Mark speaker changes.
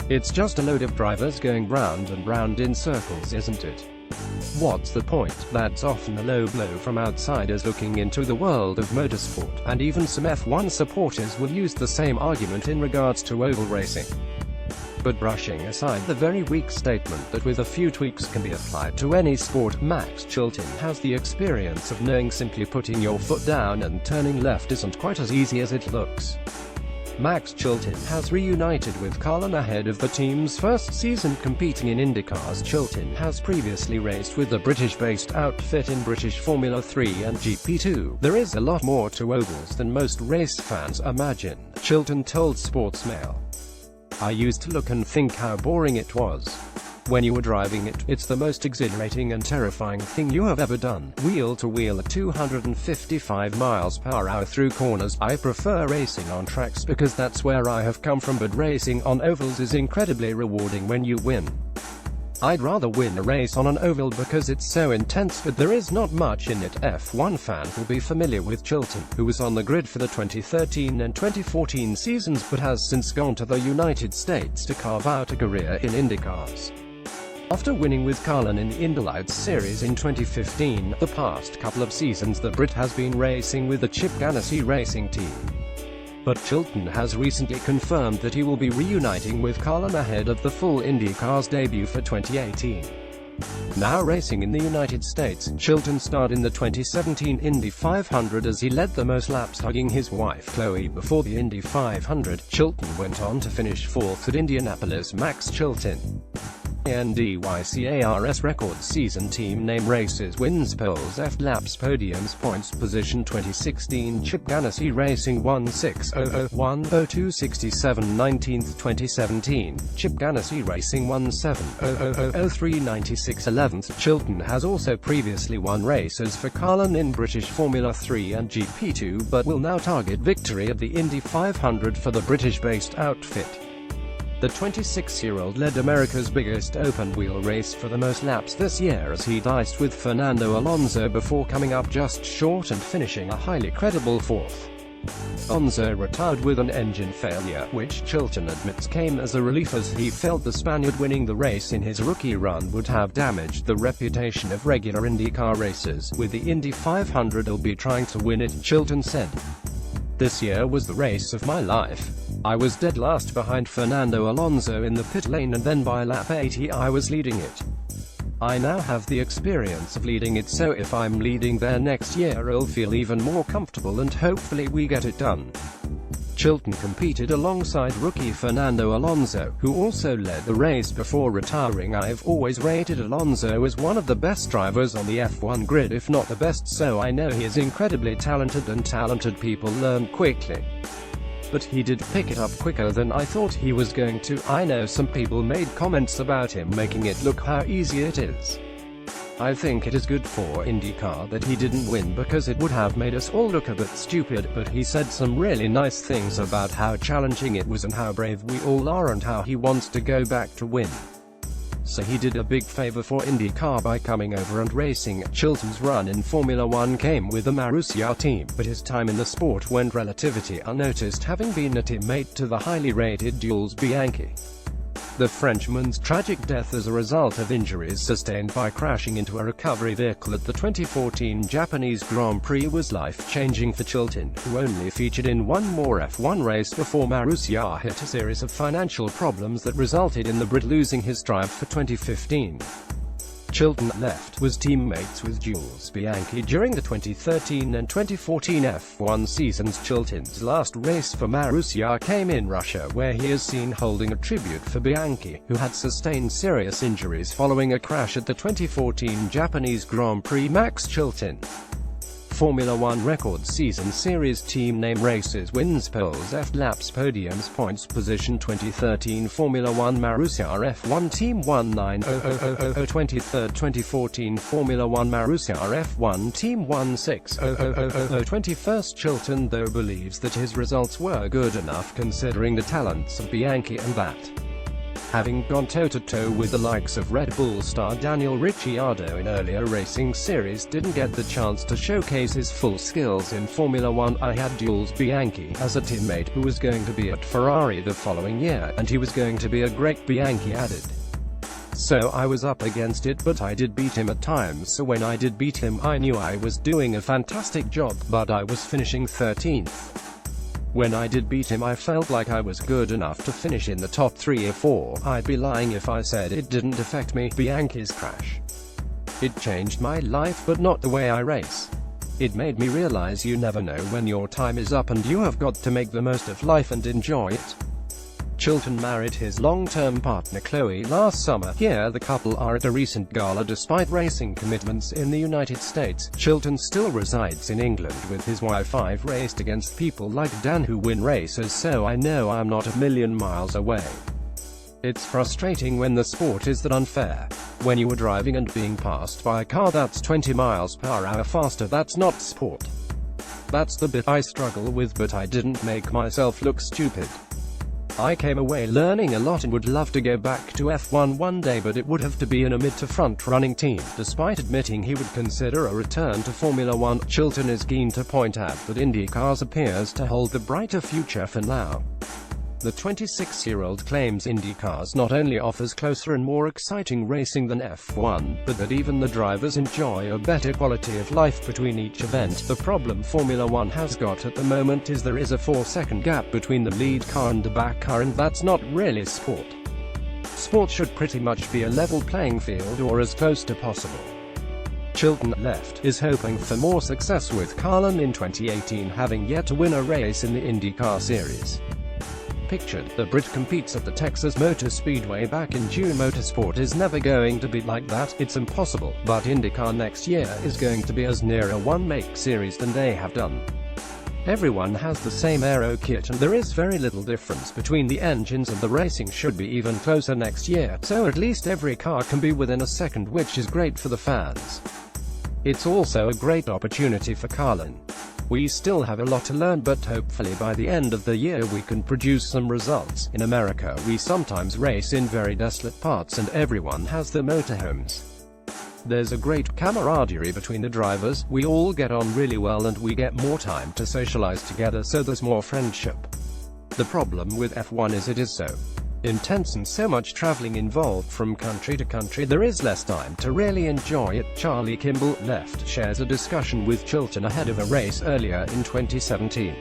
Speaker 1: It's just a load of drivers going round and round in circles, isn't it? What's the point? That's often a low blow from outsiders looking into the world of motorsport, and even some F1 supporters will use the same argument in regards to oval racing. But brushing aside the very weak statement that with a few tweaks can be applied to any sport, Max Chilton has the experience of knowing simply putting your foot down and turning left isn't quite as easy as it looks. Max Chilton has reunited with Carlin ahead of the team's first season competing in IndyCars. Chilton has previously raced with the British-based outfit in British Formula 3 and GP2. There is a lot more to ovals than most race fans imagine, Chilton told Sportsmail. I used to look and think how boring it was. When you were driving it, it's the most exhilarating and terrifying thing you have ever done. Wheel to wheel at 255 miles per hour through corners. I prefer racing on tracks because that's where I have come from, but racing on ovals is incredibly rewarding when you win. I'd rather win a race on an oval because it's so intense, but there is not much in it. F1 fans will be familiar with Chilton, who was on the grid for the 2013 and 2014 seasons but has since gone to the United States to carve out a career in IndyCars. After winning with Carlin in the Indy Lights Series in 2015, the past couple of seasons the Brit has been racing with the Chip Ganassi racing team. But Chilton has recently confirmed that he will be reuniting with Carlin ahead of the full IndyCars debut for 2018. Now racing in the United States, Chilton starred in the 2017 Indy 500 as he led the most laps, hugging his wife Chloe before the Indy 500. Chilton went on to finish fourth at Indianapolis. Max Chilton NDYCARS record season team name races wins poles F laps podiums points position 2016 Chip Ganassi Racing 1600100267 19th 2017 Chip Ganassi Racing 17000396 11th. Chilton has also previously won races for Carlin in British Formula 3 and GP2 but will now target victory at the Indy 500 for the British-based outfit. The 26-year-old led America's biggest open-wheel race for the most laps this year as he diced with Fernando Alonso before coming up just short and finishing a highly credible fourth. Alonso retired with an engine failure, which Chilton admits came as a relief as he felt the Spaniard winning the race in his rookie run would have damaged the reputation of regular IndyCar races. With the Indy 500 I'll be trying to win it, Chilton said. This year was the race of my life. I was dead last behind Fernando Alonso in the pit lane and then by lap 80 I was leading it. I now have the experience of leading it, so if I'm leading there next year I'll feel even more comfortable and hopefully we get it done. Chilton competed alongside rookie Fernando Alonso, who also led the race before retiring. I've always rated Alonso as one of the best drivers on the F1 grid, if not the best, so I know he is incredibly talented and talented people learn quickly. But he did pick it up quicker than I thought he was going to. I know some people made comments about him making it look how easy it is. I think it is good for IndyCar that he didn't win because it would have made us all look a bit stupid, but he said some really nice things about how challenging it was and how brave we all are and how he wants to go back to win. So he did a big favor for IndyCar by coming over and racing. Chilton's run in Formula 1 came with the Marussia team, but his time in the sport went relatively unnoticed, having been a teammate to the highly rated Jules Bianchi. The Frenchman's tragic death as a result of injuries sustained by crashing into a recovery vehicle at the 2014 Japanese Grand Prix was life-changing for Chilton, who only featured in one more F1 race before Marussia hit a series of financial problems that resulted in the Brit losing his drive for 2015. Chilton was teammates with Jules Bianchi during the 2013 and 2014 F1 seasons. Chilton's last race for Marussia came in Russia, where he is seen holding a tribute for Bianchi, who had sustained serious injuries following a crash at the 2014 Japanese Grand Prix. Max Chilton Formula 1 record season series team name races wins poles F laps podiums points position 2013 Formula 1 Marussia F1 team 190000 23rd 2014 Formula 1 Marussia F1 team 160000 21st. Chilton though believes that his results were good enough considering the talents of Bianchi and that Having gone toe-to-toe with the likes of Red Bull star Daniel Ricciardo in earlier racing series, didn't get the chance to showcase his full skills in Formula 1. I had Jules Bianchi as a teammate who was going to be at Ferrari the following year, and he was going to be a great, Bianchi added. So I was up against it, but I did beat him at times, so when I did beat him I knew I was doing a fantastic job, but I was finishing 13th. When I did beat him I felt like I was good enough to finish in the top 3 or 4. I'd be lying if I said it didn't affect me. Bianchi's crash. It changed my life, but not the way I race. It made me realize you never know when your time is up and you have got to make the most of life and enjoy it. Chilton married his long-term partner Chloe last summer. Here the couple are at a recent gala. Despite racing commitments in the United States, Chilton still resides in England with his wife. I've raced against people like Dan who win races, so I know I'm not a million miles away. It's frustrating when the sport is that unfair. When you are driving and being passed by a car that's 20 miles per hour faster, that's not sport. That's the bit I struggle with, but I didn't make myself look stupid. I came away learning a lot and would love to go back to F1 one day, but it would have to be in a mid-to-front running team. Despite admitting he would consider a return to Formula 1, Chilton is keen to point out that IndyCars appears to hold the brighter future for now. The 26-year-old claims IndyCars not only offers closer and more exciting racing than F1, but that even the drivers enjoy a better quality of life between each event. The problem Formula 1 has got at the moment is there is a 4-second gap between the lead car and the back car, and that's not really sport. Sport should pretty much be a level playing field, or as close to possible. Chilton, left, is hoping for more success with Carlin in 2018, having yet to win a race in the IndyCar series. Pictured, the Brit competes at the Texas Motor Speedway back in June. Motorsport is never going to be like that, it's impossible, but IndyCar next year is going to be as near a one-make series than they have done. Everyone has the same aero kit and there is very little difference between the engines, and the racing should be even closer next year, so at least every car can be within a second, which is great for the fans. It's also a great opportunity for Carlin. We still have a lot to learn, but hopefully by the end of the year we can produce some results. In America we sometimes race in very desolate parts and everyone has their motorhomes. There's a great camaraderie between the drivers, we all get on really well and we get more time to socialize together, so there's more friendship. The problem with F1 is it is so intense and so much traveling involved from country to country, there is less time to really enjoy it. Charlie Kimball, left, shares a discussion with Chilton ahead of a race earlier in 2017.